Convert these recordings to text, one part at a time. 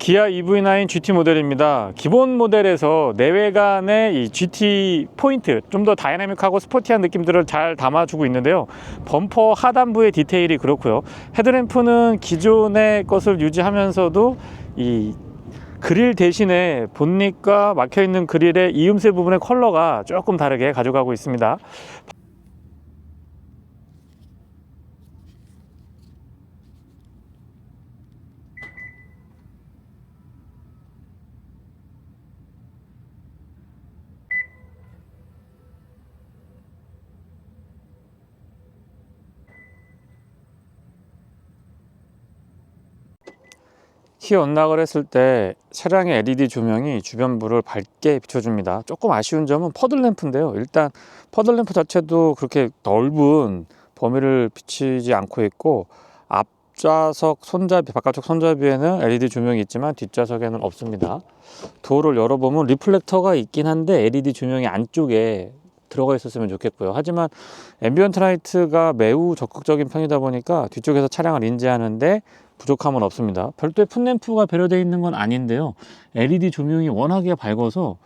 기아 EV9 GT 모델입니다. 기본 모델에서 내외관의 이 GT 포인트, 좀 더 다이나믹하고 스포티한 느낌들을 잘 담아주고 있는데요. 범퍼 하단부의 디테일이 그렇고요. 헤드램프는 기존의 것을 유지하면서도 이 그릴 대신에 본닛과 막혀있는 그릴의 이음새 부분의 컬러가 조금 다르게 가져가고 있습니다. 키 언락을 했을 때 차량의 LED 조명이 주변부를 밝게 비춰줍니다. 조금 아쉬운 점은 퍼들램프인데요. 일단 퍼들램프 자체도 그렇게 넓은 범위를 비치지 않고 있고, 앞좌석 손잡이, 바깥쪽 손잡이에는 LED 조명이 있지만 뒷좌석에는 없습니다. 도어를 열어보면 리플렉터가 있긴 한데 LED 조명이 안쪽에 들어가 있었으면 좋겠고요. 하지만 앰비언트 라이트가 매우 적극적인 편이다 보니까 뒤쪽에서 차량을 인지하는데 부족함은 없습니다. 별도의 풋램프가 배려되어 있는 건 아닌데요. LED 조명이 워낙에 밝아서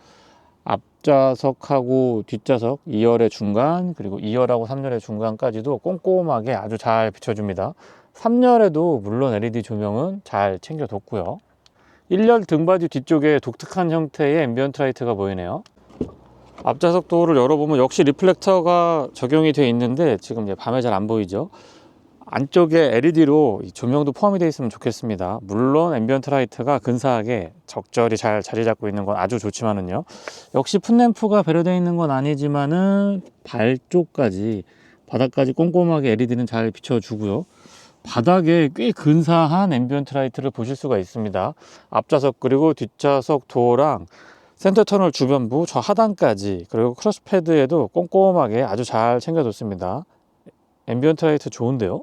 앞좌석하고 뒷좌석 2열의 중간, 그리고 2열하고 3열의 중간까지도 꼼꼼하게 아주 잘 비춰줍니다. 3열에도 물론 LED 조명은 잘 챙겨뒀고요. 1열 등받이 뒤쪽에 독특한 형태의 앰비언트 라이트가 보이네요. 앞좌석 도어를 열어보면 역시 리플렉터가 적용이 되어 있는데 지금 밤에 잘 안 보이죠. 안쪽에 LED로 조명도 포함이 되어 있으면 좋겠습니다. 물론 앰비언트 라이트가 근사하게 적절히 잘 자리 잡고 있는 건 아주 좋지만은요, 역시 풋램프가 배려되어 있는 건 아니지만은 발 쪽까지, 바닥까지 꼼꼼하게 LED는 잘 비춰주고요. 바닥에 꽤 근사한 앰비언트 라이트를 보실 수가 있습니다. 앞좌석 그리고 뒷좌석 도어랑 센터 터널 주변부, 저 하단까지, 그리고 크러쉬 패드에도 꼼꼼하게 아주 잘 챙겨뒀습니다. 앰비언트 라이트 좋은데요.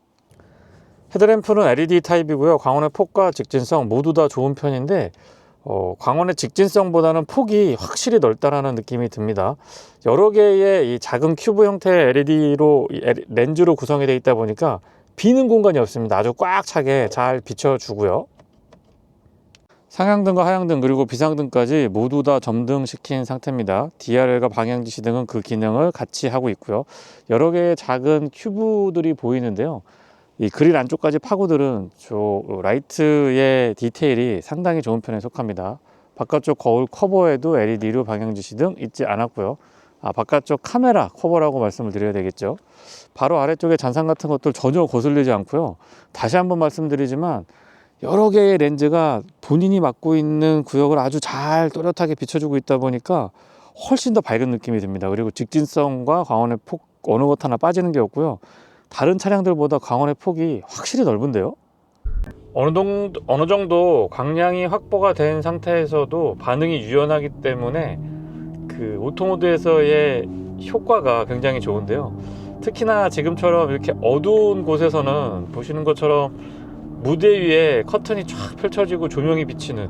헤드램프는 LED 타입이고요. 광원의 폭과 직진성 모두 다 좋은 편인데 광원의 직진성보다는 폭이 확실히 넓다라는 느낌이 듭니다. 여러 개의 이 작은 큐브 형태의 LED로 렌즈로 구성이 되어 있다 보니까 비는 공간이 없습니다. 아주 꽉 차게 잘 비춰주고요. 상향등과 하향등 그리고 비상등까지 모두 다 점등시킨 상태입니다. DRL과 방향지시 등은 그 기능을 같이 하고 있고요. 여러 개의 작은 큐브들이 보이는데요. 이 그릴 안쪽까지 파고들은 저 라이트의 디테일이 상당히 좋은 편에 속합니다. 바깥쪽 거울 커버에도 LED로 방향지시 등 있지 않았고요. 바깥쪽 카메라 커버라고 말씀을 드려야 되겠죠. 바로 아래쪽에 잔상 같은 것들 전혀 거슬리지 않고요. 다시 한번 말씀드리지만 여러 개의 렌즈가 본인이 맡고 있는 구역을 아주 잘 또렷하게 비춰주고 있다 보니까 훨씬 더 밝은 느낌이 듭니다. 그리고 직진성과 광원의 폭 어느 것 하나 빠지는 게 없고요. 다른 차량들보다 광원의 폭이 확실히 넓은데요. 어느 정도 광량이 확보가 된 상태에서도 반응이 유연하기 때문에 그 오토모드에서의 효과가 굉장히 좋은데요. 특히나 지금처럼 이렇게 어두운 곳에서는 보시는 것처럼 무대 위에 커튼이 쫙 펼쳐지고 조명이 비치는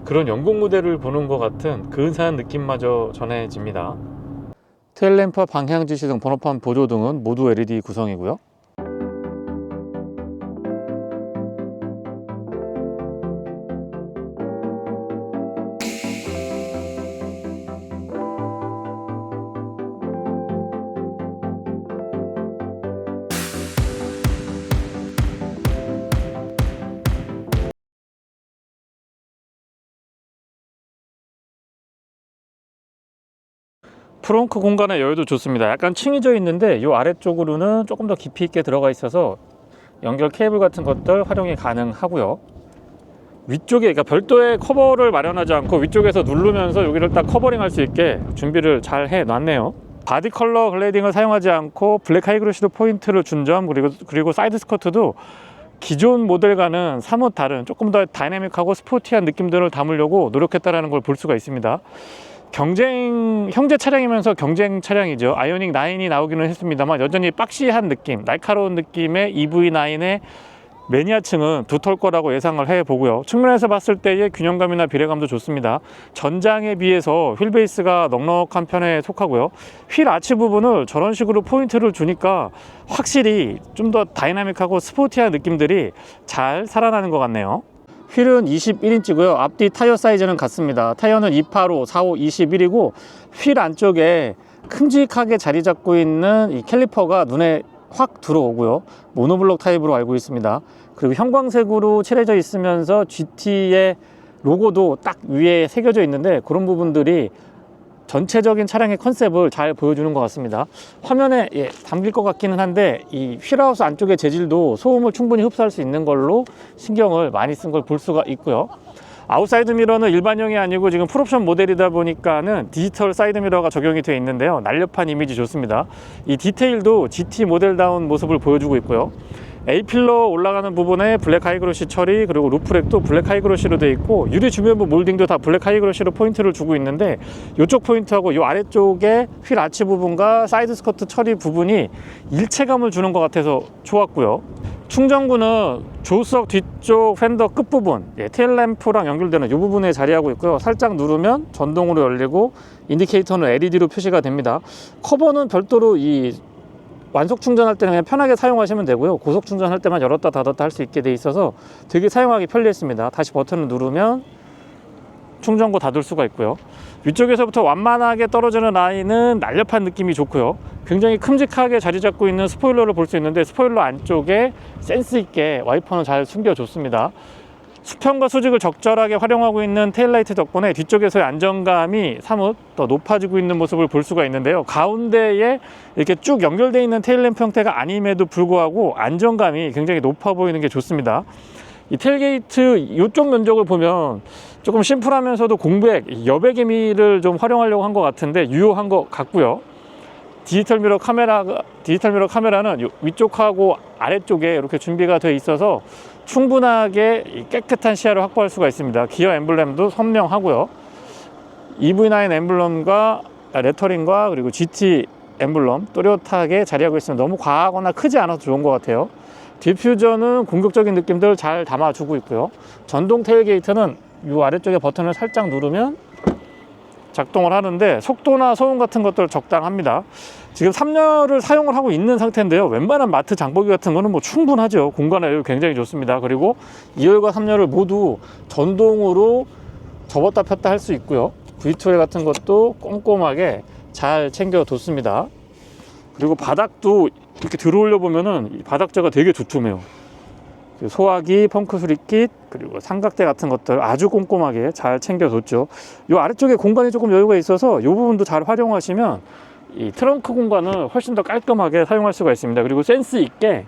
그런 영국 무대를 보는 것 같은 근사한 느낌마저 전해집니다. 테일램프와 방향지시 등 번호판 보조 등은 모두 LED 구성이고요. 프렁크 공간의 여유도 좋습니다. 약간 층이져 있는데 이 아래쪽으로는 조금 더 깊이 있게 들어가 있어서 연결 케이블 같은 것들 활용이 가능하고요. 위쪽에 그러니까 별도의 커버를 마련하지 않고 위쪽에서 누르면서 여기를 딱 커버링 할 수 있게 준비를 잘 해놨네요. 바디 컬러 글레이딩을 사용하지 않고 블랙 하이그로시드 포인트를 준 점, 그리고 사이드 스커트도 기존 모델과는 사뭇 다른 조금 더 다이내믹하고 스포티한 느낌들을 담으려고 노력했다는 걸 볼 수가 있습니다. 형제 차량이면서 경쟁 차량이죠. 아이오닉 9이 나오기는 했습니다만 여전히 박시한 느낌, 날카로운 느낌의 EV9의 매니아층은 두터울 거라고 예상을 해보고요. 측면에서 봤을 때의 균형감이나 비례감도 좋습니다. 전장에 비해서 휠베이스가 넉넉한 편에 속하고요. 휠 아치 부분을 저런 식으로 포인트를 주니까 확실히 좀 더 다이나믹하고 스포티한 느낌들이 잘 살아나는 것 같네요. 휠은 21인치고요. 앞뒤 타이어 사이즈는 같습니다. 타이어는 285, 45, 21이고 휠 안쪽에 큼직하게 자리 잡고 있는 이 캘리퍼가 눈에 확 들어오고요. 모노블록 타입으로 알고 있습니다. 그리고 형광색으로 칠해져 있으면서 GT의 로고도 딱 위에 새겨져 있는데 그런 부분들이 전체적인 차량의 컨셉을 잘 보여주는 것 같습니다. 화면에 담길 것 같기는 한데 이 휠하우스 안쪽의 재질도 소음을 충분히 흡수할 수 있는 걸로 신경을 많이 쓴 걸 볼 수가 있고요. 아웃사이드 미러는 일반형이 아니고 지금 풀옵션 모델이다 보니까는 디지털 사이드 미러가 적용이 되어 있는데요. 날렵한 이미지 좋습니다. 이 디테일도 GT 모델다운 모습을 보여주고 있고요. A필러 올라가는 부분에 블랙 하이그로시 처리, 그리고 루프렉도 블랙 하이그로시로 되어 있고 유리 주변부 몰딩도 다 블랙 하이그로시로 포인트를 주고 있는데 이쪽 포인트하고 이 아래쪽에 휠 아치 부분과 사이드 스커트 처리 부분이 일체감을 주는 것 같아서 좋았고요. 충전구는 조수석 뒤쪽 팬더 끝부분, 테일램프랑 연결되는 이 부분에 자리하고 있고요. 살짝 누르면 전동으로 열리고 인디케이터는 LED로 표시가 됩니다. 커버는 별도로 이 완속 충전할 때는 그냥 편하게 사용하시면 되고요. 고속 충전할 때만 열었다 닫았다 할 수 있게 돼 있어서 되게 사용하기 편리했습니다. 다시 버튼을 누르면 충전구 닫을 수가 있고요. 위쪽에서부터 완만하게 떨어지는 라인은 날렵한 느낌이 좋고요. 굉장히 큼직하게 자리 잡고 있는 스포일러를 볼 수 있는데 스포일러 안쪽에 센스 있게 와이퍼는 잘 숨겨줬습니다. 수평과 수직을 적절하게 활용하고 있는 테일라이트 덕분에 뒤쪽에서의 안정감이 사뭇 더 높아지고 있는 모습을 볼 수가 있는데요. 가운데에 이렇게 쭉 연결되어 있는 테일램프 형태가 아님에도 불구하고 안정감이 굉장히 높아 보이는 게 좋습니다. 이 테일게이트 이쪽 면적을 보면 조금 심플하면서도 공백, 여백 기미를 좀 활용하려고 한 것 같은데 유효한 것 같고요. 디지털 미러 카메라는 위쪽하고 아래쪽에 이렇게 준비가 되어 있어서 충분하게 깨끗한 시야를 확보할 수가 있습니다. 기어 엠블렘도 선명하고요. EV9 엠블럼과 레터링과 그리고 GT 엠블럼 또렷하게 자리하고 있으면 너무 과하거나 크지 않아서 좋은 것 같아요. 디퓨저는 공격적인 느낌들 잘 담아주고 있고요. 전동 테일게이트는 이 아래쪽에 버튼을 살짝 누르면 작동을 하는데 속도나 소음 같은 것들 적당합니다. 지금 3열을 사용을 하고 있는 상태인데요. 웬만한 마트 장보기 같은 거는 뭐 충분하죠. 공간의 여유 굉장히 좋습니다. 그리고 2열과 3열을 모두 전동으로 접었다 폈다 할 수 있고요. V2L 같은 것도 꼼꼼하게 잘 챙겨뒀습니다. 그리고 바닥도 이렇게 들어올려 보면은 바닥재가 되게 두툼해요. 소화기, 펑크 수리킷, 그리고 삼각대 같은 것들 아주 꼼꼼하게 잘 챙겨뒀죠. 이 아래쪽에 공간이 조금 여유가 있어서 이 부분도 잘 활용하시면 이 트렁크 공간을 훨씬 더 깔끔하게 사용할 수가 있습니다. 그리고 센스 있게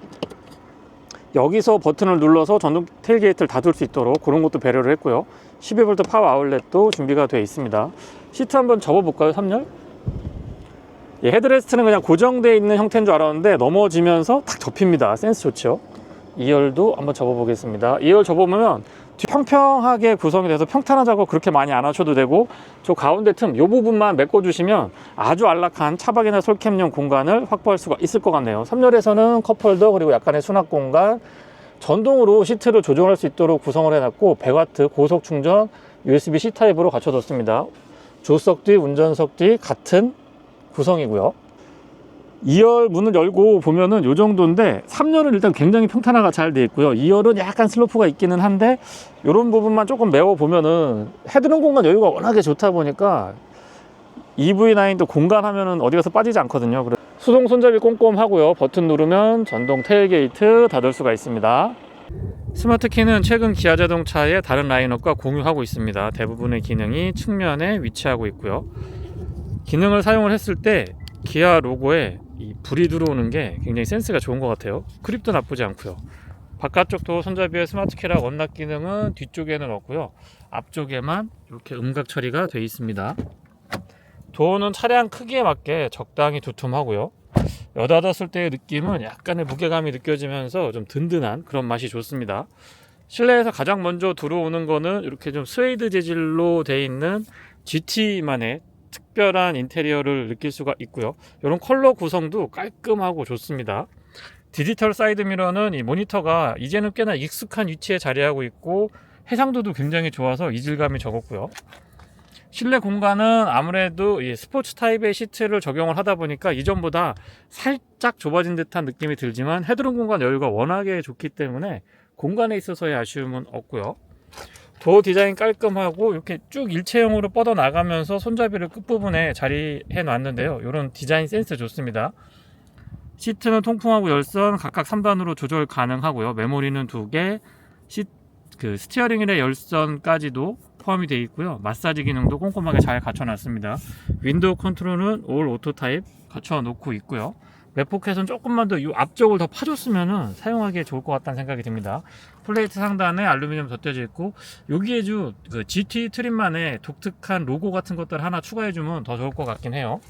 여기서 버튼을 눌러서 전동 테일게이트를 닫을 수 있도록 그런 것도 배려를 했고요. 12V 파워 아울렛도 준비가 되어 있습니다. 시트 한번 접어볼까요? 3열? 헤드레스트는 그냥 고정되어 있는 형태인 줄 알았는데 넘어지면서 탁 접힙니다. 센스 좋죠. 2열도 한번 접어보겠습니다. 2열 접어보면 평평하게 구성이 돼서 평탄한 작업 그렇게 많이 안 하셔도 되고 저 가운데 틈 이 부분만 메꿔주시면 아주 안락한 차박이나 솔캠용 공간을 확보할 수가 있을 것 같네요. 3열에서는 컵홀더 그리고 약간의 수납 공간, 전동으로 시트를 조정할 수 있도록 구성을 해놨고 100W 고속 충전 USB-C 타입으로 갖춰뒀습니다. 조수석 뒤, 운전석 뒤 같은 구성이고요. 2열 문을 열고 보면은 요 정도인데 3열은 일단 굉장히 평탄화가 잘 되어 있고요. 2열은 약간 슬로프가 있기는 한데 이런 부분만 조금 메워 보면은 헤드룸 공간 여유가 워낙에 좋다 보니까 EV9도 공간하면은 어디 가서 빠지지 않거든요. 수동 손잡이 꼼꼼하고요. 버튼 누르면 전동 테일게이트 닫을 수가 있습니다. 스마트 키는 최근 기아 자동차의 다른 라인업과 공유하고 있습니다. 대부분의 기능이 측면에 위치하고 있고요. 기능을 사용을 했을 때 기아 로고에 이 불이 들어오는 게 굉장히 센스가 좋은 것 같아요. 그립도 나쁘지 않고요. 바깥쪽도 손잡이에 스마트키락 원락 기능은 뒤쪽에는 없고요. 앞쪽에만 이렇게 음각 처리가 되어 있습니다. 도어는 차량 크기에 맞게 적당히 두툼하고요. 여닫았을 때의 느낌은 약간의 무게감이 느껴지면서 좀 든든한 그런 맛이 좋습니다. 실내에서 가장 먼저 들어오는 거는 이렇게 좀 스웨이드 재질로 되어 있는 GT만의 특별한 인테리어를 느낄 수가 있고요. 이런 컬러 구성도 깔끔하고 좋습니다. 디지털 사이드 미러는 이 모니터가 이제는 꽤나 익숙한 위치에 자리하고 있고 해상도도 굉장히 좋아서 이질감이 적었고요. 실내 공간은 아무래도 이 스포츠 타입의 시트를 적용을 하다 보니까 이전보다 살짝 좁아진 듯한 느낌이 들지만 헤드룸 공간 여유가 워낙에 좋기 때문에 공간에 있어서의 아쉬움은 없고요. 도어 디자인 깔끔하고 이렇게 쭉 일체형으로 뻗어 나가면서 손잡이를 끝부분에 자리해 놨는데요. 이런 디자인 센스 좋습니다. 시트는 통풍하고 열선 각각 3단으로 조절 가능하고요. 메모리는 2개, 스티어링 휠의 열선까지도 포함이 되어 있고요. 마사지 기능도 꼼꼼하게 잘 갖춰놨습니다. 윈도우 컨트롤은 올 오토 타입 갖춰놓고 있고요. 맵포켓은 조금만 더 이 앞쪽을 더 파줬으면 사용하기에 좋을 것 같다는 생각이 듭니다. 플레이트 상단에 알루미늄 덧대져 있고 여기에 그 GT 트림만의 독특한 로고 같은 것들 하나 추가해주면 더 좋을 것 같긴 해요.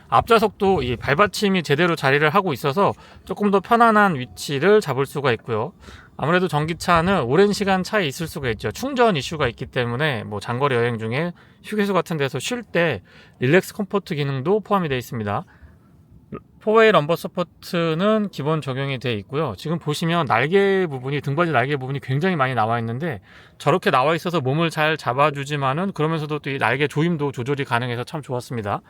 앞좌석도 이 발받침이 제대로 자리를 하고 있어서 조금 더 편안한 위치를 잡을 수가 있고요. 아무래도 전기차는 오랜 시간 차에 있을 수가 있죠. 충전 이슈가 있기 때문에 뭐 장거리 여행 중에 휴게소 같은 데서 쉴 때 릴렉스 컴포트 기능도 포함이 되어 있습니다. 4웨이 럼버 서포트는 기본 적용이 되어 있고요. 지금 보시면 날개 부분이, 등받이 날개 부분이 굉장히 많이 나와 있는데 저렇게 나와 있어서 몸을 잘 잡아주지만은 그러면서도 또 이 날개 조임도 조절이 가능해서 참 좋았습니다.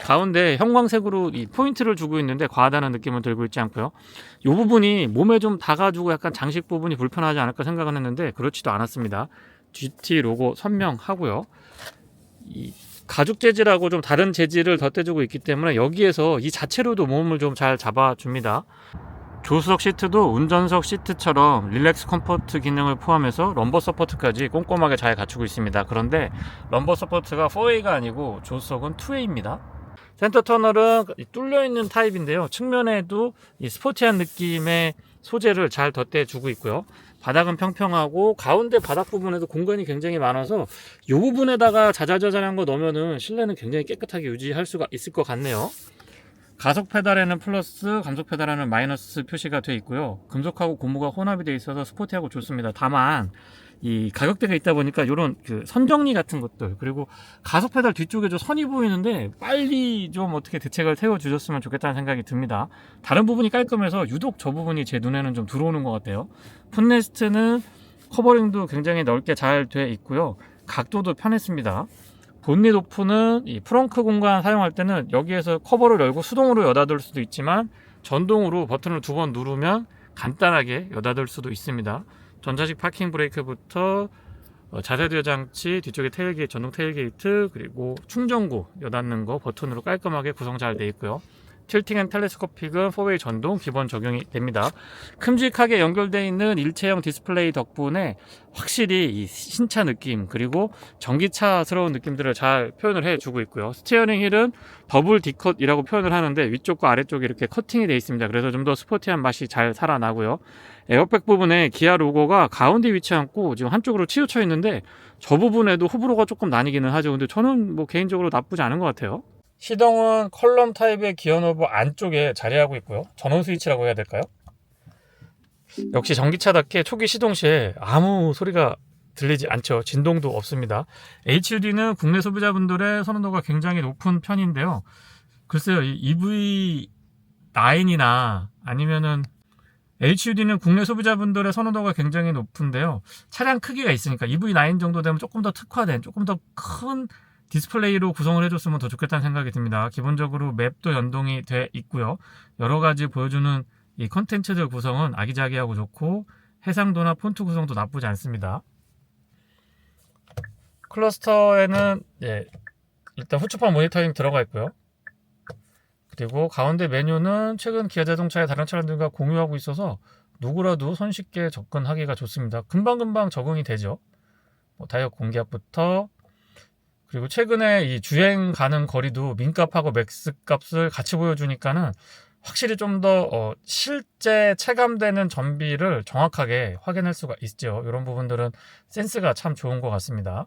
가운데 형광색으로 이 포인트를 주고 있는데 과하다는 느낌은 들고 있지 않고요. 이 부분이 몸에 좀 닿아주고 약간 장식 부분이 불편하지 않을까 생각은 했는데 그렇지도 않았습니다. GT 로고 선명하고요. 이 가죽 재질하고 좀 다른 재질을 덧대주고 있기 때문에 여기에서 이 자체로도 몸을 좀 잘 잡아줍니다. 조수석 시트도 운전석 시트처럼 릴렉스 컴포트 기능을 포함해서 럼버 서포트까지 꼼꼼하게 잘 갖추고 있습니다. 그런데 럼버 서포트가 4웨이가 아니고 조수석은 2웨이입니다. 센터 터널은 뚫려 있는 타입인데요. 측면에도 이 스포티한 느낌의 소재를 잘 덧대주고 있고요. 바닥은 평평하고 가운데 바닥 부분에도 공간이 굉장히 많아서 이 부분에다가 자잘자잘한 거 넣으면은 실내는 굉장히 깨끗하게 유지할 수가 있을 것 같네요. 가속 페달에는 플러스, 감속 페달에는 마이너스 표시가 되어 있고요. 금속하고 고무가 혼합이 되어 있어서 스포티하고 좋습니다. 다만 이 가격대가 있다 보니까 이런 그 선정리 같은 것들, 그리고 가속 페달 뒤쪽에 좀 선이 보이는데 빨리 좀 어떻게 대책을 세워 주셨으면 좋겠다는 생각이 듭니다. 다른 부분이 깔끔해서 유독 저 부분이 제 눈에는 좀 들어오는 것 같아요. 풋레스트는 커버링도 굉장히 넓게 잘 되어 있고요. 각도도 편했습니다. 본닛 오픈은 이 프렁크 공간 사용할 때는 여기에서 커버를 열고 수동으로 여닫을 수도 있지만 전동으로 버튼을 2번 누르면 간단하게 여닫을 수도 있습니다. 전자식 파킹 브레이크부터 자세대여 장치, 뒤쪽에 테일게이트, 전동 테일게이트, 그리고 충전구 여닫는 거 버튼으로 깔끔하게 구성 잘 되어 있고요. 틸팅 앤 텔레스코픽은 4웨이 전동 기본 적용이 됩니다. 큼직하게 연결되어 있는 일체형 디스플레이 덕분에 확실히 이 신차 느낌, 그리고 전기차스러운 느낌들을 잘 표현을 해주고 있고요. 스티어링 휠은 더블 D컷이라고 표현을 하는데 위쪽과 아래쪽이 이렇게 커팅이 되어 있습니다. 그래서 좀 더 스포티한 맛이 잘 살아나고요. 에어백 부분에 기아 로고가 가운데 위치해 않고 지금 한쪽으로 치우쳐 있는데 저 부분에도 호불호가 조금 나뉘기는 하죠. 근데 저는 뭐 개인적으로 나쁘지 않은 것 같아요. 시동은 컬럼 타입의 기어 노브 안쪽에 자리하고 있고요. 전원 스위치라고 해야 될까요? 역시 전기차답게 초기 시동 시에 아무 소리가 들리지 않죠. 진동도 없습니다. HUD는 국내 소비자분들의 선호도가 굉장히 높은 편인데요. 글쎄요, 이 EV9이나 아니면은 HUD는 국내 소비자분들의 선호도가 굉장히 높은데요. 차량 크기가 있으니까 EV9 정도 되면 조금 더 특화된, 조금 더 큰 디스플레이로 구성을 해줬으면 더 좋겠다는 생각이 듭니다. 기본적으로 맵도 연동이 돼 있고요. 여러 가지 보여주는 이 컨텐츠들 구성은 아기자기하고 좋고 해상도나 폰트 구성도 나쁘지 않습니다. 클러스터에는 일단 후추파 모니터링 들어가 있고요. 그리고 가운데 메뉴는 최근 기아 자동차의 다른 차량들과 공유하고 있어서 누구라도 손쉽게 접근하기가 좋습니다. 금방금방 적응이 되죠. 타이어 공기압부터, 그리고 최근에 이 주행 가는 거리도 민값하고 맥스값을 같이 보여주니까는 확실히 좀 더 실제 체감되는 전비를 정확하게 확인할 수가 있죠. 이런 부분들은 센스가 참 좋은 것 같습니다.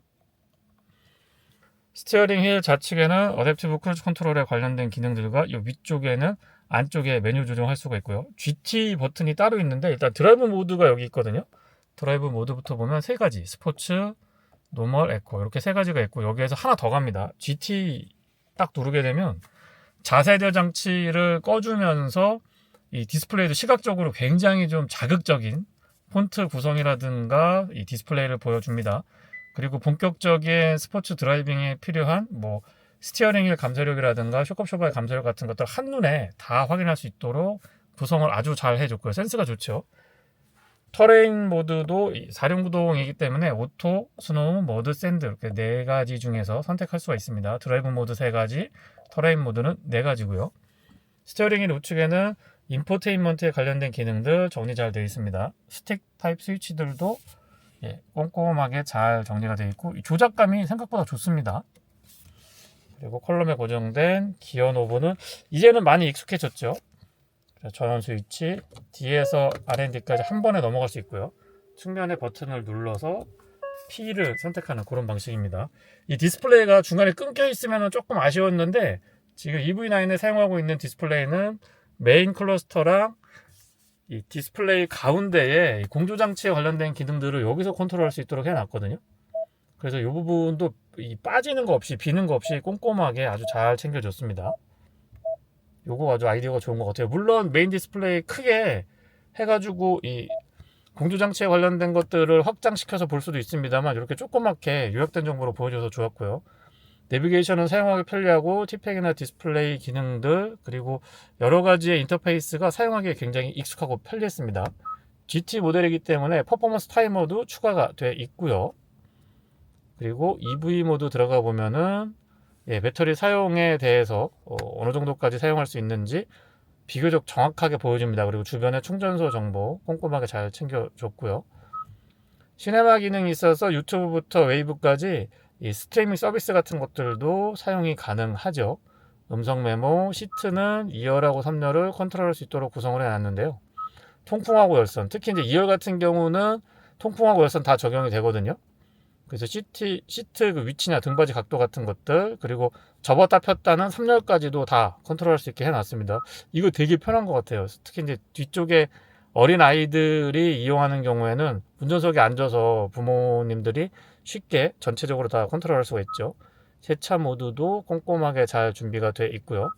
스티어링 휠 좌측에는 어댑티브 크루즈 컨트롤에 관련된 기능들과 이 위쪽에는 안쪽에 메뉴 조정할 수가 있고요. GT 버튼이 따로 있는데 일단 드라이브 모드가 여기 있거든요. 드라이브 모드부터 보면 3가지, 스포츠, 노멀, 에코, 이렇게 3가지가 있고 여기에서 하나 더 갑니다. GT 딱 누르게 되면 자세대여 장치를 꺼주면서 이 디스플레이도 시각적으로 굉장히 좀 자극적인 폰트 구성이라든가 이 디스플레이를 보여줍니다. 그리고 본격적인 스포츠 드라이빙에 필요한 스티어링 휠 감소력이라든가 쇼크업 쇼바의 감소력 같은 것들 한눈에 다 확인할 수 있도록 구성을 아주 잘 해줬고요. 센스가 좋죠. 터레인 모드도 4륜구동이기 때문에 오토, 스노우, 모드, 샌드 이렇게 4가지 중에서 선택할 수가 있습니다. 드라이브 모드 3가지, 터레인 모드는 4가지고요. 스티어링 휠 우측에는 인포테인먼트에 관련된 기능들 정리 잘 되어 있습니다. 스틱 타입 스위치들도 꼼꼼하게 잘 정리가 되어 있고 조작감이 생각보다 좋습니다. 그리고 컬럼에 고정된 기어 노브는 이제는 많이 익숙해졌죠. 전원 스위치, D에서 R&D까지 한 번에 넘어갈 수 있고요. 측면의 버튼을 눌러서 P를 선택하는 그런 방식입니다. 이 디스플레이가 중간에 끊겨 있으면 조금 아쉬웠는데 지금 EV9에 사용하고 있는 디스플레이는 메인 클러스터랑 이 디스플레이 가운데에 공조장치에 관련된 기능들을 여기서 컨트롤할 수 있도록 해놨거든요. 그래서 이 부분도 빠지는 거 없이 비는 거 없이 꼼꼼하게 아주 잘 챙겨줬습니다. 요거 아주 아이디어가 좋은 것 같아요. 물론 메인 디스플레이 크게 해가지고 이 공조장치에 관련된 것들을 확장시켜서 볼 수도 있습니다만 이렇게 조그맣게 요약된 정보로 보여줘서 좋았고요. 내비게이션은 사용하기 편리하고 티팩이나 디스플레이 기능들 그리고 여러 가지의 인터페이스가 사용하기에 굉장히 익숙하고 편리했습니다. GT 모델이기 때문에 퍼포먼스 타이머도 추가가 되어 있고요. 그리고 EV 모드 들어가 보면은 배터리 사용에 대해서 어느 정도까지 사용할 수 있는지 비교적 정확하게 보여줍니다. 그리고 주변에 충전소 정보 꼼꼼하게 잘 챙겨줬고요. 시네마 기능이 있어서 유튜브부터 웨이브까지 이 스트리밍 서비스 같은 것들도 사용이 가능하죠. 음성 메모, 시트는 2열하고 3열을 컨트롤할 수 있도록 구성을 해놨는데요. 통풍하고 열선, 특히 이제 2열 같은 경우는 통풍하고 열선 다 적용이 되거든요. 그래서 시트 그 위치나 등받이 각도 같은 것들 그리고 접었다 폈다는 3열까지도 다 컨트롤할 수 있게 해놨습니다. 이거 되게 편한 것 같아요. 특히 이제 뒤쪽에 어린 아이들이 이용하는 경우에는 운전석에 앉아서 부모님들이 쉽게 전체적으로 다 컨트롤할 수가 있죠. 세차 모드도 꼼꼼하게 잘 준비가 되어 있고요.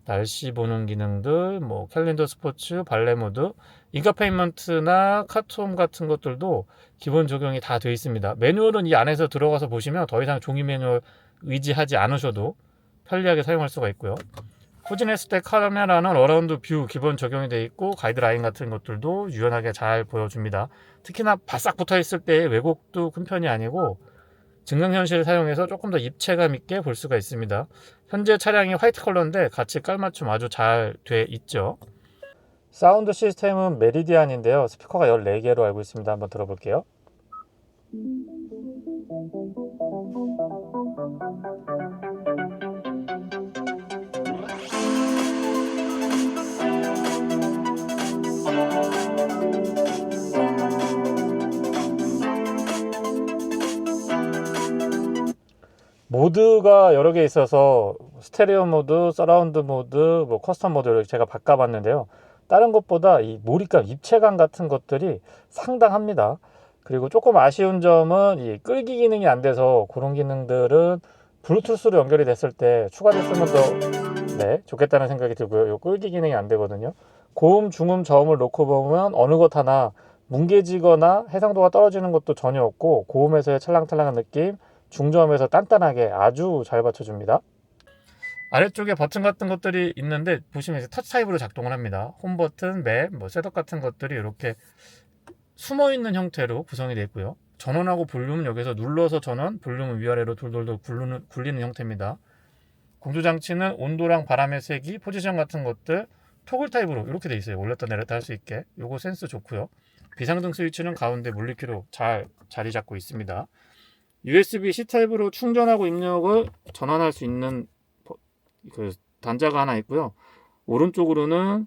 날씨 보는 기능들, 뭐 캘린더 스포츠, 발레 모드, 인카페인먼트나 카톰 같은 것들도 기본 적용이 다 되어 있습니다. 매뉴얼은 이 안에서 들어가서 보시면 더 이상 종이 매뉴얼 의지하지 않으셔도 편리하게 사용할 수가 있고요. 후진했을 때 카메라는 어라운드 뷰 기본 적용이 되어 있고 가이드라인 같은 것들도 유연하게 잘 보여줍니다. 특히나 바싹 붙어 있을 때 왜곡도 큰 편이 아니고 증강현실을 사용해서 조금 더 입체감 있게 볼 수가 있습니다. 현재 차량이 화이트 컬러인데 같이 깔맞춤 아주 잘 돼 있죠. 사운드 시스템은 메리디안인데요. 스피커가 14개로 알고 있습니다. 한번 들어볼게요. 모드가 여러 개 있어서 스테레오 모드, 서라운드 모드, 뭐 커스텀 모드 이렇게 제가 바꿔봤는데요. 다른 것보다 이 몰입감, 입체감 같은 것들이 상당합니다. 그리고 조금 아쉬운 점은 이 끌기 기능이 안 돼서 그런 기능들은 블루투스로 연결이 됐을 때 추가됐으면 더 좋겠다는 생각이 들고요. 이 끌기 기능이 안 되거든요. 고음, 중음, 저음을 놓고 보면 어느 것 하나 뭉개지거나 해상도가 떨어지는 것도 전혀 없고 고음에서의 찰랑찰랑한 느낌, 중저음에서 단단하게 아주 잘 받쳐줍니다. 아래쪽에 버튼 같은 것들이 있는데 보시면 이제 터치 타입으로 작동을 합니다. 홈 버튼, 맵, 뭐 셋업 같은 것들이 이렇게 숨어있는 형태로 구성이 되어 있고요. 전원하고 볼륨은 여기서 눌러서 전원, 볼륨은 위아래로 돌돌돌 굴리는 형태입니다. 공조장치는 온도랑 바람의 세기, 포지션 같은 것들 토글 타입으로 이렇게 되어 있어요. 올렸다 내렸다 할 수 있게. 요거 센스 좋고요. 비상등 스위치는 가운데 물리키로 잘 자리 잡고 있습니다. USB-C 타입으로 충전하고 입력을 전환할 수 있는 그 단자가 하나 있고요. 오른쪽으로는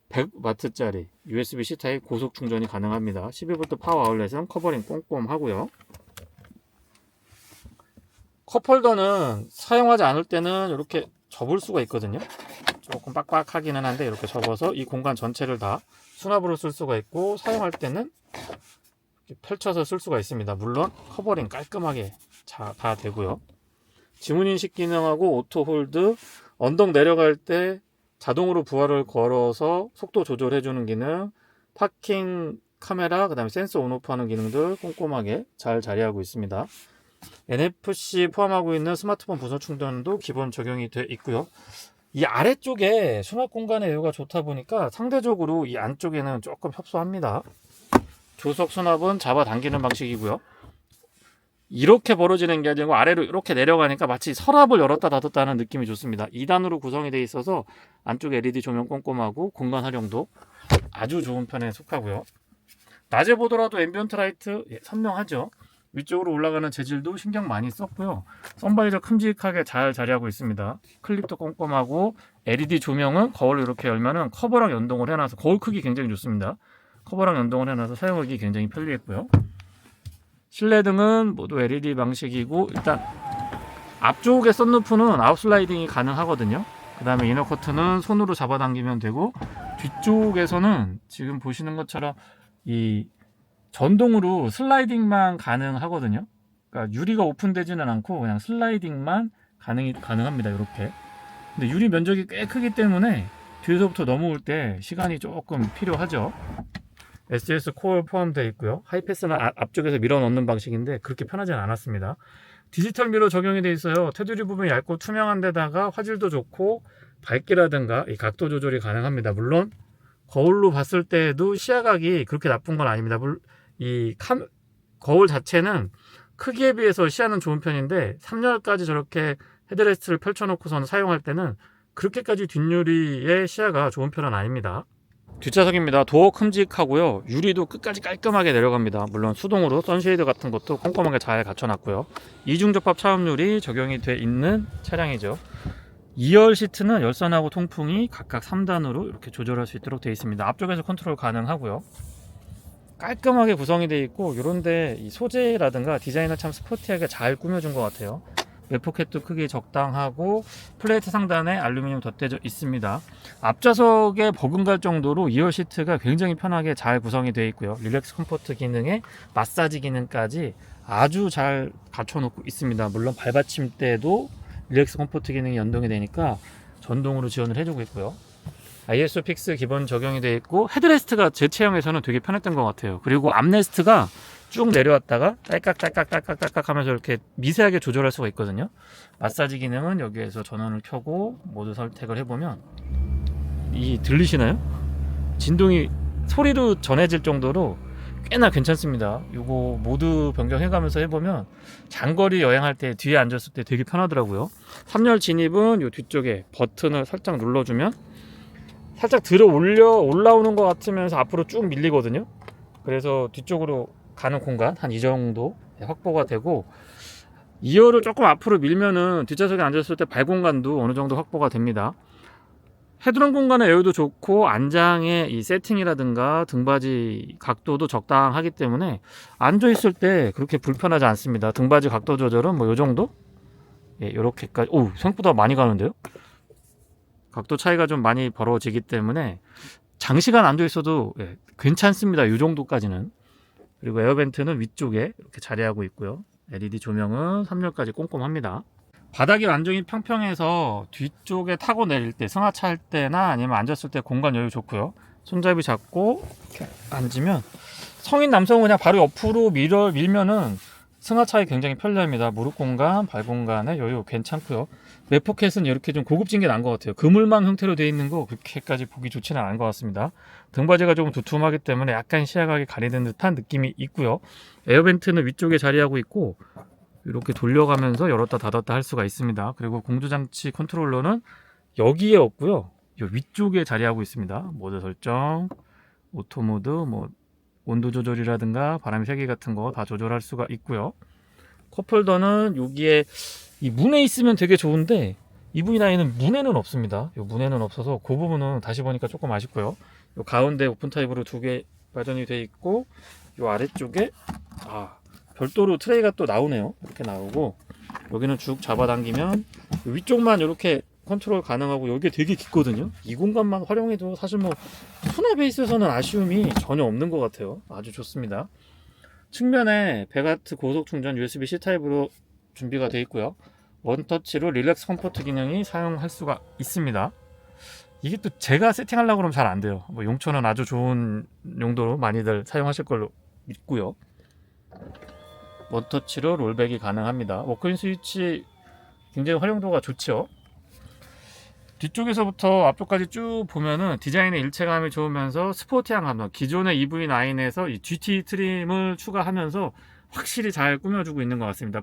100W짜리 USB-C 타입 고속 충전이 가능합니다. 12V 파워 아울렛은 커버링 꼼꼼하고요. 컵홀더는 사용하지 않을 때는 이렇게 접을 수가 있거든요. 조금 빡빡하기는 한데 이렇게 접어서 이 공간 전체를 다 수납으로 쓸 수가 있고 사용할 때는 이렇게 펼쳐서 쓸 수가 있습니다. 물론 커버링 깔끔하게 다 되고요. 지문인식 기능하고 오토홀드, 언덕 내려갈 때 자동으로 부하를 걸어서 속도 조절해주는 기능, 파킹 카메라, 그 다음에 센서 온오프 하는 기능들 꼼꼼하게 잘 자리하고 있습니다. NFC 포함하고 있는 스마트폰 무선 충전도 기본 적용이 되어 있고요. 이 아래쪽에 수납 공간의 여유가 좋다 보니까 상대적으로 이 안쪽에는 조금 협소합니다. 조석 수납은 잡아당기는 방식이고요. 이렇게 벌어지는 게 아니고 아래로 이렇게 내려가니까 마치 서랍을 열었다 닫았다 하는 느낌이 좋습니다. 2단으로 구성이 되어 있어서 안쪽 LED 조명 꼼꼼하고 공간 활용도 아주 좋은 편에 속하고요. 낮에 보더라도 앰비언트 라이트 선명하죠. 위쪽으로 올라가는 재질도 신경 많이 썼고요. 선바이저 큼직하게 잘 자리하고 있습니다. 클립도 꼼꼼하고 LED 조명은 거울을 이렇게 열면은 커버랑 연동을 해놔서 거울 크기 굉장히 좋습니다. 커버랑 연동을 해놔서 사용하기 굉장히 편리했고요. 실내 등은 모두 LED 방식이고 일단 앞쪽의 썬루프는 아웃슬라이딩이 가능하거든요. 그 다음에 이너 커튼은 손으로 잡아당기면 되고 뒤쪽에서는 지금 보시는 것처럼 이 전동으로 슬라이딩만 가능하거든요. 그러니까 유리가 오픈되지는 않고 그냥 슬라이딩만 가능합니다. 이렇게. 근데 유리 면적이 꽤 크기 때문에 뒤에서부터 넘어올 때 시간이 조금 필요하죠. SDS 코어 포함되어 있고요. 하이패스는 앞쪽에서 밀어 넣는 방식인데 그렇게 편하진 않았습니다. 디지털 미러 적용이 되어 있어요. 테두리 부분이 얇고 투명한 데다가 화질도 좋고 밝기라든가 이 각도 조절이 가능합니다. 물론 거울로 봤을 때도 시야각이 그렇게 나쁜 건 아닙니다. 거울 자체는 크기에 비해서 시야는 좋은 편인데 3열까지 저렇게 헤드레스트를 펼쳐놓고선 사용할 때는 그렇게까지 뒷유리의 시야가 좋은 편은 아닙니다. 뒷좌석입니다. 도어 큼직하고요. 유리도 끝까지 깔끔하게 내려갑니다. 물론 수동으로 선쉐이드 같은 것도 꼼꼼하게 잘 갖춰놨고요. 이중접합 차음유리 적용이 돼 있는 차량이죠. 2열 시트는 열선하고 통풍이 각각 3단으로 이렇게 조절할 수 있도록 되어 있습니다. 앞쪽에서 컨트롤 가능하고요. 깔끔하게 구성이 되어 있고 이런데 이 소재라든가 디자인을 참 스포티하게 잘 꾸며준 것 같아요. 외포켓도 크기 적당하고 플레이트 상단에 알루미늄 덧대져 있습니다. 앞좌석에 버금갈 정도로 2열 시트가 굉장히 편하게 잘 구성이 되어 있고요. 릴렉스 컴포트 기능에 마사지 기능까지 아주 잘 갖춰놓고 있습니다. 물론 발받침대도 릴렉스 컴포트 기능이 연동이 되니까 전동으로 지원을 해주고 있고요. ISO 픽스 기본 적용이 되어 있고 헤드레스트가 제 체형에서는 되게 편했던 것 같아요. 그리고 암레스트가 쭉 내려왔다가 딸깍딸깍 하면서 이렇게 미세하게 조절할 수가 있거든요. 마사지 기능은 여기에서 전원을 켜고 모드 선택을 해보면 들리시나요? 진동이 소리로 전해질 정도로 꽤나 괜찮습니다. 이거 모드 변경해가면서 해보면 장거리 여행할 때 뒤에 앉았을 때 되게 편하더라고요. 3열 진입은 이 뒤쪽에 버튼을 살짝 눌러주면 살짝 들어 올라오는 것 같으면서 앞으로 쭉 밀리거든요. 그래서 뒤쪽으로 가는 공간 한 이 정도 확보가 되고 2열을 조금 앞으로 밀면은 뒷좌석에 앉았을 때 발 공간도 어느 정도 확보가 됩니다. 헤드룸 공간의 여유도 좋고 안장의 이 세팅이라든가 등받이 각도도 적당하기 때문에 앉아 있을 때 그렇게 불편하지 않습니다. 등받이 각도 조절은 뭐 요 정도? 요렇게까지. 오, 생각보다 많이 가는데요? 각도 차이가 좀 많이 벌어지기 때문에 장시간 앉아 있어도 괜찮습니다. 요 정도까지는. 그리고 에어벤트는 위쪽에 이렇게 자리하고 있고요. LED 조명은 3열까지 꼼꼼합니다. 바닥이 완전히 평평해서 뒤쪽에 타고 내릴 때 승하차 할 때나 아니면 앉았을 때 공간 여유 좋고요. 손잡이 잡고 이렇게 앉으면 성인 남성은 그냥 바로 옆으로 밀면은 승하차에 굉장히 편리합니다. 무릎 공간, 발 공간의 여유 괜찮고요. 맵포켓은 이렇게 좀 고급진 게 나은 것 같아요. 그물망 형태로 되어 있는 거 그렇게까지 보기 좋지는 않은 것 같습니다. 등받이가 조금 두툼하기 때문에 약간 시야각이 가리는 듯한 느낌이 있고요. 에어벤트는 위쪽에 자리하고 있고 이렇게 돌려가면서 열었다 닫았다 할 수가 있습니다. 그리고 공조장치 컨트롤러는 여기에 없고요. 이 위쪽에 자리하고 있습니다. 모드 설정, 오토 모드, 뭐 온도 조절이라든가 바람 세기 같은 거 다 조절할 수가 있고요. 컵홀더는 여기에 이 문에 있으면 되게 좋은데 이 V9은 문에는 없습니다. 이 문에는 없어서 그 부분은 다시 보니까 조금 아쉽고요. 이 가운데 오픈 타입으로 2개 발전이 되어 있고 이 아래쪽에 별도로 트레이가 또 나오네요. 이렇게 나오고 여기는 쭉 잡아당기면 위쪽만 이렇게 컨트롤 가능하고 여기 되게 깊거든요. 이 공간만 활용해도 사실 뭐 수납에 있어서는 아쉬움이 전혀 없는 것 같아요. 아주 좋습니다. 측면에 100W 고속 충전 USB-C 타입으로 준비가 되어 있고요. 원터치로 릴렉스 컴포트 기능이 사용할 수가 있습니다. 이게 또 제가 세팅하려고 그러면 잘 안 돼요. 뭐 용초는 아주 좋은 용도로 많이들 사용하실 걸로 믿고요. 원터치로 롤백이 가능합니다. 워크인 스위치 굉장히 활용도가 좋죠. 뒤쪽에서부터 앞쪽까지 쭉 보면은 디자인의 일체감이 좋으면서 스포티한 감성, 기존의 EV9에서 이 GT 트림을 추가하면서 확실히 잘 꾸며주고 있는 것 같습니다.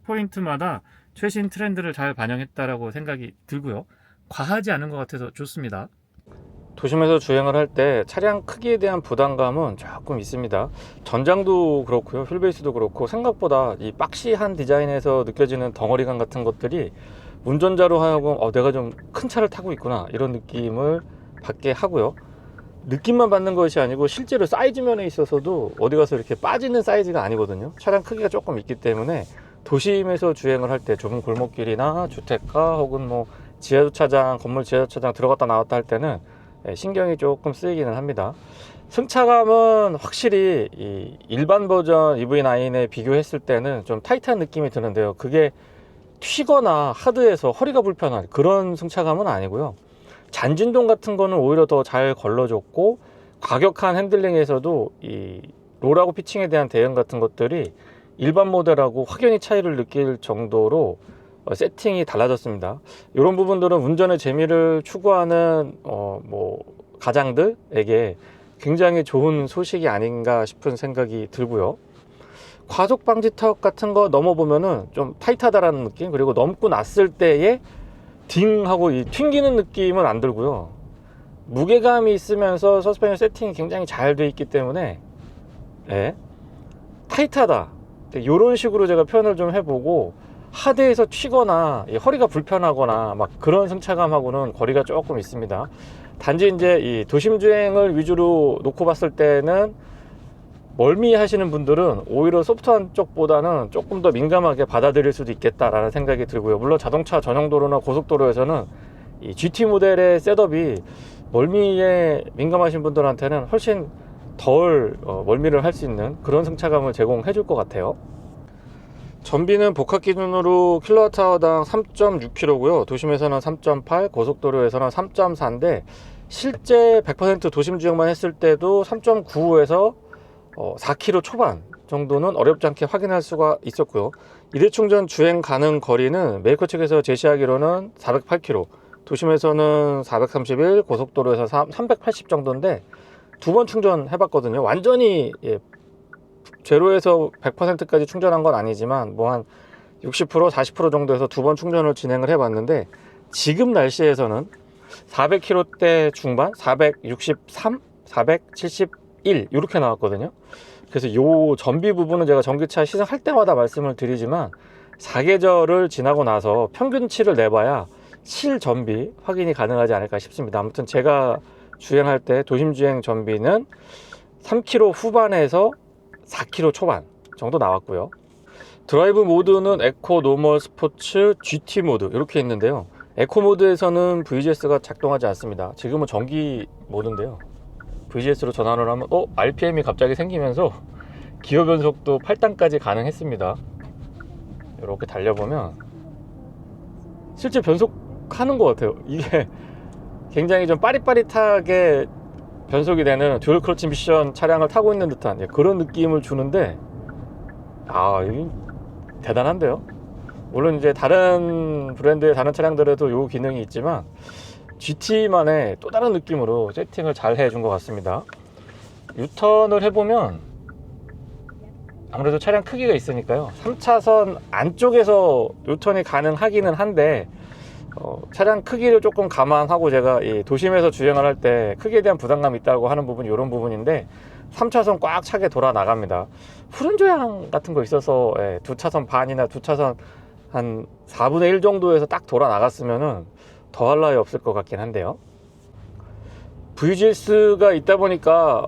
포인트마다 최신 트렌드를 잘 반영했다라고 생각이 들고요. 과하지 않은 것 같아서 좋습니다. 도심에서 주행을 할 때 차량 크기에 대한 부담감은 조금 있습니다. 전장도 그렇고요, 휠베이스도 그렇고 생각보다 이 박시한 디자인에서 느껴지는 덩어리감 같은 것들이 운전자로 하여금 내가 좀 큰 차를 타고 있구나 이런 느낌을 받게 하고요. 느낌만 받는 것이 아니고 실제로 사이즈 면에 있어서도 어디 가서 이렇게 빠지는 사이즈가 아니거든요. 차량 크기가 조금 있기 때문에 도심에서 주행을 할 때 좁은 골목길이나 주택가 혹은 뭐 지하주차장, 건물 지하주차장 들어갔다 나왔다 할 때는 신경이 조금 쓰이기는 합니다. 승차감은 확실히 이 일반 버전 EV9에 비교했을 때는 좀 타이트한 느낌이 드는데요. 그게 튀거나 하드해서 허리가 불편한 그런 승차감은 아니고요. 잔진동 같은 거는 오히려 더 잘 걸러줬고, 과격한 핸들링에서도 이 롤하고 피칭에 대한 대응 같은 것들이 일반 모델하고 확연히 차이를 느낄 정도로 세팅이 달라졌습니다. 이런 부분들은 운전의 재미를 추구하는 뭐 가장들에게 굉장히 좋은 소식이 아닌가 싶은 생각이 들고요. 과속 방지턱 같은 거 넘어보면은 좀 타이트하다라는 느낌, 그리고 넘고 났을 때의 딩 하고 이 튕기는 느낌은 안 들고요. 무게감이 있으면서 서스펜션 세팅이 굉장히 잘 돼 있기 때문에 타이트하다 이런 식으로 제가 표현을 좀 해보고, 하드에서 튀거나 허리가 불편하거나 막 그런 승차감하고는 거리가 조금 있습니다. 단지 이제 이 도심 주행을 위주로 놓고 봤을 때는 멀미 하시는 분들은 오히려 소프트한 쪽보다는 조금 더 민감하게 받아들일 수도 있겠다라는 생각이 들고요. 물론 자동차 전용 도로나 고속도로에서는 이 GT 모델의 셋업이 멀미에 민감하신 분들한테는 훨씬 덜 멀미를 할 수 있는 그런 승차감을 제공해 줄 것 같아요. 전비는 복합 기준으로 킬로와트아워당 3.6kg고요. 도심에서는 3.8, 고속도로에서는 3.4인데 실제 100% 도심 주행만 했을 때도 3.9에서 4km 초반 정도는 어렵지 않게 확인할 수가 있었고요. 일회충전 주행 가능 거리는 메이커 측에서 제시하기로는 408km, 도심에서는 431, 고속도로에서 380 정도인데 두 번 충전해 봤거든요. 완전히 제로에서 100%까지 충전한 건 아니지만 뭐 한 60%, 40% 정도에서 두 번 충전을 진행을 해 봤는데, 지금 날씨에서는 400km대 중반, 463, 471 이렇게 나왔거든요. 그래서 요 전비 부분은 제가 전기차 시승할 때마다 말씀을 드리지만, 사계절을 지나고 나서 평균치를 내봐야 실전비 확인이 가능하지 않을까 싶습니다. 아무튼 제가 주행할 때 도심 주행 전비는 3km 후반에서 4km 초반 정도 나왔고요. 드라이브 모드는 에코, 노멀, 스포츠, GT 모드 이렇게 있는데요. 에코 모드에서는 VGS가 작동하지 않습니다. 지금은 전기 모드인데요. VGS로 전환을 하면 RPM이 갑자기 생기면서 기어 변속도 8단까지 가능했습니다. 이렇게 달려보면 실제 변속하는 것 같아요. 이게 굉장히 좀 빠릿빠릿하게 변속이 되는 듀얼 클러치 미션 차량을 타고 있는 듯한 그런 느낌을 주는데, 이게 대단한데요. 물론 이제 다른 브랜드의 다른 차량들에도 이 기능이 있지만 GT만의 또 다른 느낌으로 세팅을 잘 해준 것 같습니다. 유턴을 해보면 아무래도 차량 크기가 있으니까요, 3차선 안쪽에서 유턴이 가능하기는 한데 차량 크기를 조금 감안하고 제가 이 도심에서 주행을 할 때 크기에 대한 부담감이 있다고 하는 부분이 이런 부분인데, 3차선 꽉 차게 돌아 나갑니다. 푸른 조향 같은 거 있어서 2차선 반이나 2차선 한 4분의 1 정도에서 딱 돌아 나갔으면은 더할 나위 없을 것 같긴 한데요. VGS가 있다 보니까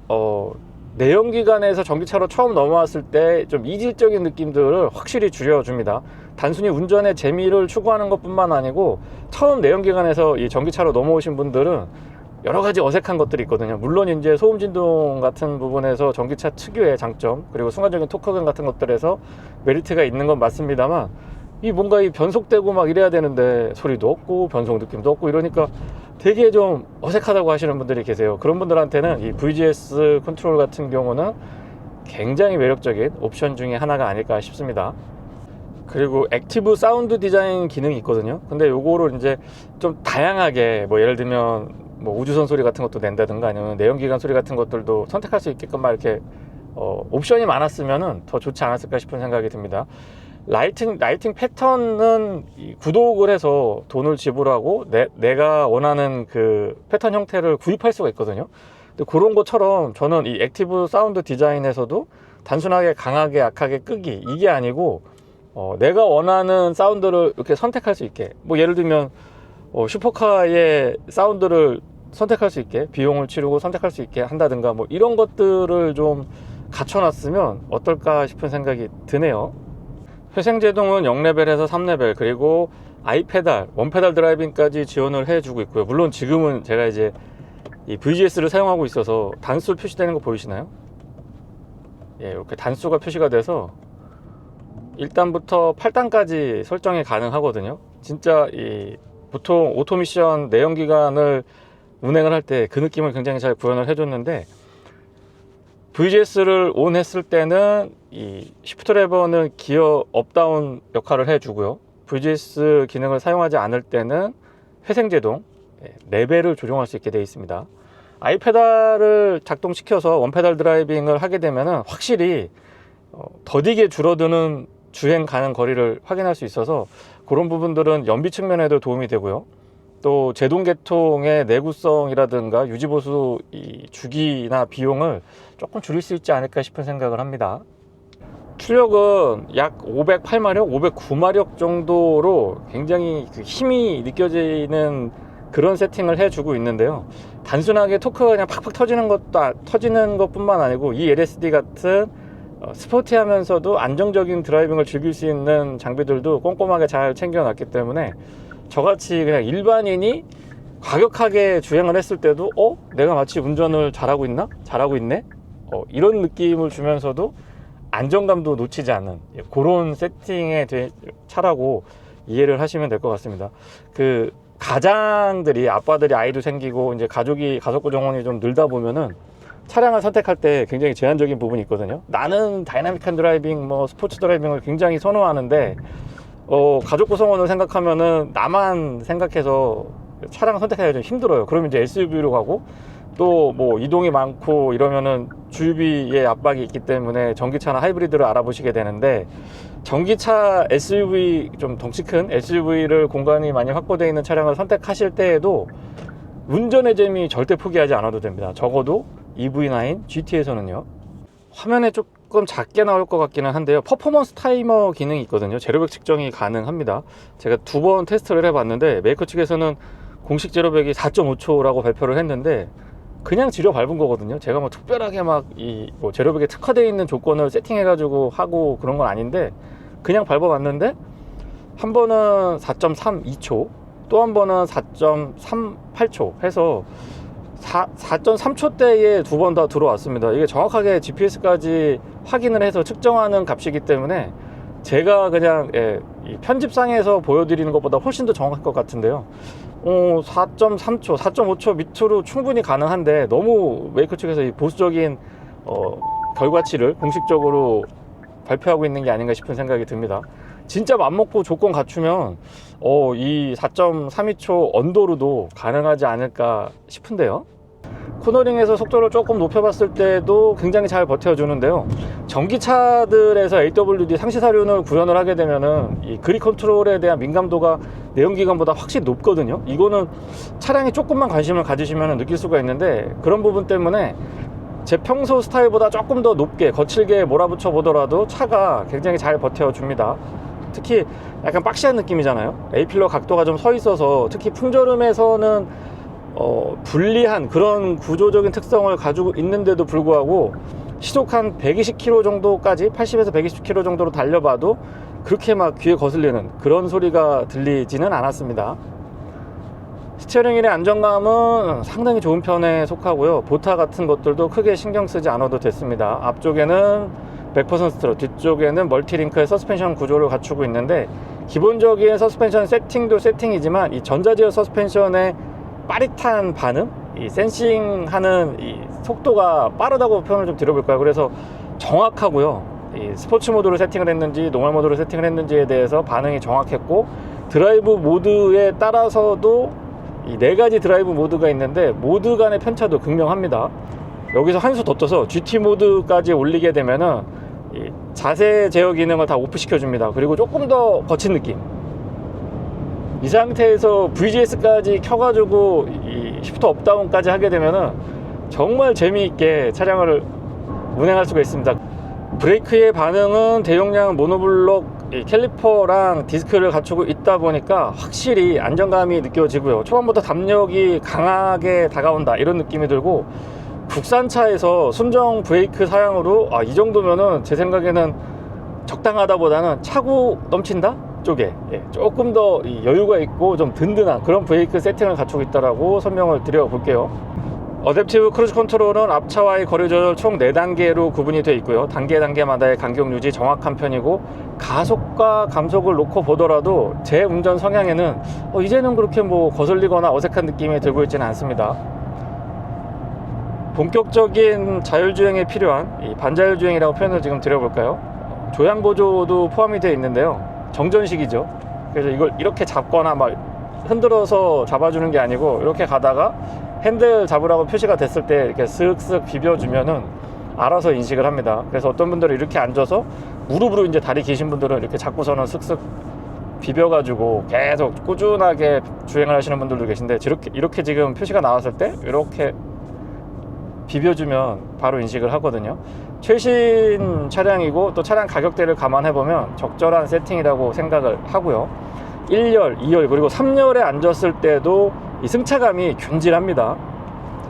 내연기관에서 전기차로 처음 넘어왔을 때 좀 이질적인 느낌들을 확실히 줄여줍니다. 단순히 운전의 재미를 추구하는 것뿐만 아니고 처음 내연기관에서 이 전기차로 넘어오신 분들은 여러 가지 어색한 것들이 있거든요. 물론 이제 소음 진동 같은 부분에서 전기차 특유의 장점, 그리고 순간적인 토크감 같은 것들에서 메리트가 있는 건 맞습니다만, 이 뭔가 이 변속되고 막 이래야 되는데 소리도 없고 변속 느낌도 없고 이러니까 되게 좀 어색하다고 하시는 분들이 계세요. 그런 분들한테는 이 VGS 컨트롤 같은 경우는 굉장히 매력적인 옵션 중에 하나가 아닐까 싶습니다. 그리고 액티브 사운드 디자인 기능이 있거든요. 근데 요거를 이제 좀 다양하게 뭐 예를 들면 뭐 우주선 소리 같은 것도 낸다든가 아니면 내연기관 소리 같은 것들도 선택할 수 있게끔 막 이렇게 옵션이 많았으면은 더 좋지 않았을까 싶은 생각이 듭니다. 라이팅 패턴은 구독을 해서 돈을 지불하고 내가 원하는 그 패턴 형태를 구입할 수가 있거든요. 근데 그런 것처럼 저는 이 액티브 사운드 디자인에서도 단순하게 강하게 약하게 끄기 이게 아니고 내가 원하는 사운드를 이렇게 선택할 수 있게, 뭐 예를 들면 슈퍼카의 사운드를 선택할 수 있게, 비용을 치르고 선택할 수 있게 한다든가 뭐 이런 것들을 좀 갖춰놨으면 어떨까 싶은 생각이 드네요. 회생제동은 0레벨에서 3레벨, 그리고 아이페달, 원페달 드라이빙까지 지원을 해주고 있고요. 물론 지금은 제가 이제 이 VGS를 사용하고 있어서 단수 표시되는 거 보이시나요? 예, 이렇게 단수가 표시가 돼서 1단부터 8단까지 설정이 가능하거든요. 진짜 보통 오토미션 내연기관을 운행을 할 때 그 느낌을 굉장히 잘 구현을 해줬는데, VGS를 온 했을 때는 이 시프트 레버는 기어 업다운 역할을 해주고요. VGS 기능을 사용하지 않을 때는 회생제동 레벨을 조정할 수 있게 되어 있습니다. 아이페달을 작동시켜서 원페달 드라이빙을 하게 되면 확실히 더디게 줄어드는 주행 가는 거리를 확인할 수 있어서 그런 부분들은 연비 측면에도 도움이 되고요. 또 제동 계통의 내구성이라든가 유지보수 주기나 비용을 조금 줄일 수 있지 않을까 싶은 생각을 합니다. 출력은 약 508마력, 509마력 정도로 굉장히 힘이 느껴지는 그런 세팅을 해주고 있는데요. 단순하게 토크가 그냥 팍팍 터지는 것뿐만 아니고 이 LSD 같은 스포티하면서도 안정적인 드라이빙을 즐길 수 있는 장비들도 꼼꼼하게 잘 챙겨놨기 때문에 저같이 그냥 일반인이 과격하게 주행을 했을 때도 내가 마치 운전을 잘하고 있나? 잘하고 있네? 이런 느낌을 주면서도 안정감도 놓치지 않는 그런 세팅의 차라고 이해를 하시면 될 것 같습니다. 그 가장들이, 아빠들이 아이도 생기고 이제 가족 구성원이 좀 늘다 보면은 차량을 선택할 때 굉장히 제한적인 부분이 있거든요. 나는 다이나믹한 드라이빙, 뭐 스포츠 드라이빙을 굉장히 선호하는데 가족 구성원을 생각하면은 나만 생각해서 차량을 선택하기가 좀 힘들어요. 그러면 이제 SUV로 가고, 또 뭐 이동이 많고 이러면은 주유비의 압박이 있기 때문에 전기차나 하이브리드를 알아보시게 되는데, 전기차 SUV, 좀 덩치 큰 SUV를 공간이 많이 확보되어 있는 차량을 선택하실 때에도 운전의 재미 절대 포기하지 않아도 됩니다. 적어도 EV9 GT에서는요. 화면에 조금 작게 나올 것 같기는 한데요, 퍼포먼스 타이머 기능이 있거든요. 제로백 측정이 가능합니다. 제가 2번 테스트를 해봤는데 메이커 측에서는 공식 제로백이 4.5초라고 발표를 했는데 그냥 지려 밟은 거거든요. 제가 뭐 특별하게 막 뭐 제로백에 특화되어 있는 조건을 세팅해 가지고 하고 그런 건 아닌데 그냥 밟아봤는데, 한 번은 4.32초, 또 한 번은 4.38초 해서 4.3초대에 두 번 다 들어왔습니다. 이게 정확하게 GPS까지 확인을 해서 측정하는 값이기 때문에 제가 그냥 이 편집상에서 보여드리는 것보다 훨씬 더 정확할 것 같은데요. 4.3초, 4.5초 밑으로 충분히 가능한데 너무 메이커 측에서 이 보수적인 결과치를 공식적으로 발표하고 있는 게 아닌가 싶은 생각이 듭니다. 진짜 맘먹고 조건 갖추면 이 4.32초 언더로도 가능하지 않을까 싶은데요. 코너링에서 속도를 조금 높여봤을 때도 굉장히 잘 버텨주는데요. 전기차들에서 AWD 상시 사륜을 구현을 하게 되면은 이 그립 컨트롤에 대한 민감도가 내연기관보다 확실히 높거든요. 이거는 차량에 조금만 관심을 가지시면 느낄 수가 있는데, 그런 부분 때문에 제 평소 스타일보다 조금 더 높게 거칠게 몰아붙여 보더라도 차가 굉장히 잘 버텨줍니다. 특히 약간 박시한 느낌이잖아요. A필러 각도가 좀 서 있어서 특히 풍절음에서는 불리한 그런 구조적인 특성을 가지고 있는데도 불구하고 시속 한 120km 정도까지, 80에서 120km 정도로 달려봐도 그렇게 막 귀에 거슬리는 그런 소리가 들리지는 않았습니다. 스티어링 휠의 안정감은 상당히 좋은 편에 속하고요. 보타 같은 것들도 크게 신경 쓰지 않아도 됐습니다. 앞쪽에는 100% 스트럿, 뒤쪽에는 멀티링크의 서스펜션 구조를 갖추고 있는데, 기본적인 서스펜션 세팅도 세팅이지만 이 전자제어 서스펜션의 빠릿한 반응, 이 센싱하는 이 속도가 빠르다고 표현을 좀 드려볼까요? 그래서 정확하고요. 이 스포츠 모드로 세팅을 했는지 노멀 모드로 세팅을 했는지에 대해서 반응이 정확했고, 드라이브 모드에 따라서도 이 4가지 드라이브 모드가 있는데 모드 간의 편차도 극명합니다. 여기서 한 수 더 떠서 GT 모드까지 올리게 되면은 이 자세 제어 기능을 다 오프 시켜줍니다. 그리고 조금 더 거친 느낌, 이 상태에서 VGS까지 켜가지고 이 시프트 업다운까지 하게 되면은 정말 재미있게 차량을 운행할 수가 있습니다. 브레이크의 반응은 대용량 모노블록 캘리퍼랑 디스크를 갖추고 있다 보니까 확실히 안정감이 느껴지고요. 초반부터 담력이 강하게 다가온다 이런 느낌이 들고, 국산차에서 순정 브레이크 사양으로 이 정도면은 제 생각에는 적당하다 보다는 차고 넘친다 쪽에 조금 더 여유가 있고 좀 든든한 그런 브레이크 세팅을 갖추고 있다라고 설명을 드려 볼게요. 어댑티브 크루즈 컨트롤은 앞차와의 거리 조절 총 4단계로 구분이 되어 있고요. 단계마다의 간격 유지 정확한 편이고, 가속과 감속을 놓고 보더라도 제 운전 성향에는 이제는 그렇게 뭐 거슬리거나 어색한 느낌이 들고 있지는 않습니다. 본격적인 자율주행에 필요한 이 반자율주행이라고 표현을 지금 드려볼까요? 조향보조도 포함이 되어 있는데요. 정전식이죠. 그래서 이걸 이렇게 잡거나 막 흔들어서 잡아주는 게 아니고, 이렇게 가다가 핸들 잡으라고 표시가 됐을 때 이렇게 쓱쓱 비벼주면은 알아서 인식을 합니다. 그래서 어떤 분들은 이렇게 앉아서 무릎으로 이제 다리 기신 분들은 이렇게 잡고서는 쓱쓱 비벼가지고 계속 꾸준하게 주행을 하시는 분들도 계신데, 이렇게 지금 표시가 나왔을 때 이렇게 비벼주면 바로 인식을 하거든요. 최신 차량이고 또 차량 가격대를 감안해보면 적절한 세팅이라고 생각을 하고요. 1열, 2열 그리고 3열에 앉았을 때도 이 승차감이 균질합니다.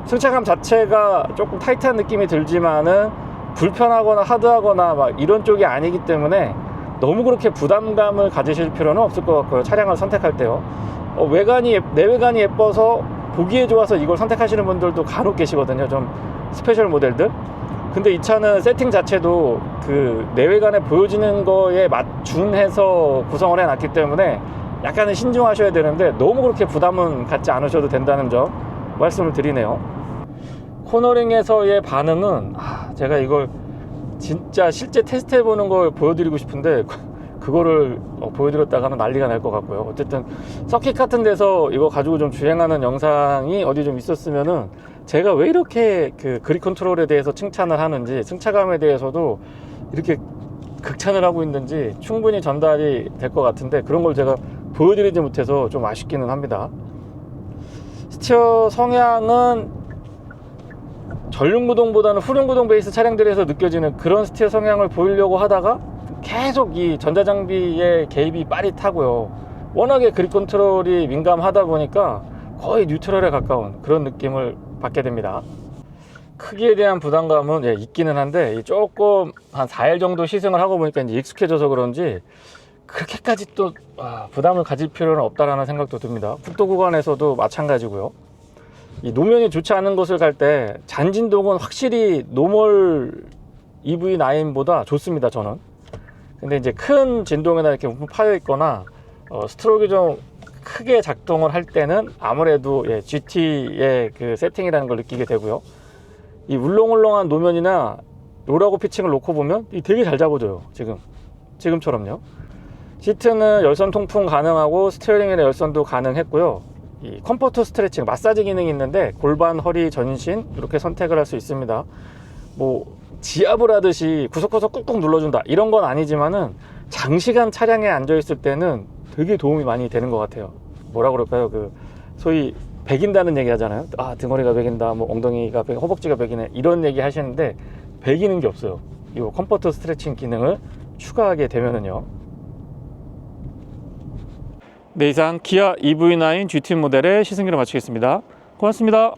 승차감 자체가 조금 타이트한 느낌이 들지만은 불편하거나 하드하거나 막 이런 쪽이 아니기 때문에 너무 그렇게 부담감을 가지실 필요는 없을 것 같고요. 차량을 선택할 때요. 내외관이 예뻐서 보기에 좋아서 이걸 선택하시는 분들도 간혹 계시거든요. 좀 스페셜 모델들. 근데 이 차는 세팅 자체도 그 내외관에 보여지는 거에 맞춘해서 구성을 해놨기 때문에 약간은 신중하셔야 되는데, 너무 그렇게 부담은 갖지 않으셔도 된다는 점 말씀을 드리네요. 코너링에서의 반응은 제가 이걸 진짜 실제 테스트 해보는 걸 보여드리고 싶은데 그거를 보여드렸다가는 난리가 날 것 같고요. 어쨌든 서킷 같은 데서 이거 가지고 좀 주행하는 영상이 어디 좀 있었으면은 제가 왜 이렇게 그 그립 컨트롤에 대해서 칭찬을 하는지, 승차감에 대해서도 이렇게 극찬을 하고 있는지 충분히 전달이 될 것 같은데, 그런 걸 제가 보여드리지 못해서 좀 아쉽기는 합니다. 스티어 성향은 전륜구동보다는 후륜구동 베이스 차량들에서 느껴지는 그런 스티어 성향을 보이려고 하다가 계속 이 전자장비의 개입이 빠릿하고요. 워낙에 그립 컨트롤이 민감하다 보니까 거의 뉴트럴에 가까운 그런 느낌을 받게 됩니다. 크기에 대한 부담감은 있기는 한데, 조금 한 4일 정도 시승을 하고 보니까 이제 익숙해져서 그런지 그렇게까지 또 부담을 가질 필요는 없다라는 생각도 듭니다. 국도 구간에서도 마찬가지고요. 이 노면이 좋지 않은 곳을 갈 때 잔진동은 확실히 노멀 EV9보다 좋습니다, 저는. 근데 이제 큰 진동에다 이렇게 움푹 파여 있거나 스트로크가 좀 크게 작동을 할 때는 아무래도 GT의 그 세팅이라는 걸 느끼게 되고요. 이 울렁울렁한 노면이나 롤하고 피칭을 놓고 보면 되게 잘 잡아줘요. 지금처럼요. 시트는 열선 통풍 가능하고 스티어링의 열선도 가능했고요. 이 컴포트 스트레칭, 마사지 기능이 있는데 골반, 허리, 전신 이렇게 선택을 할 수 있습니다. 뭐 지압을 하듯이 구석구석 꾹꾹 눌러준다 이런 건 아니지만은 장시간 차량에 앉아 있을 때는 되게 도움이 많이 되는 것 같아요. 뭐라 그럴까요? 그 소위 배긴다는 얘기 하잖아요. 등허리가 배긴다, 뭐 엉덩이가 배긴, 허벅지가 배기네 이런 얘기 하시는데 배기는 게 없어요. 이 컴포트 스트레칭 기능을 추가하게 되면은요. 네, 이상 기아 EV9 GT 모델의 시승기를 마치겠습니다. 고맙습니다.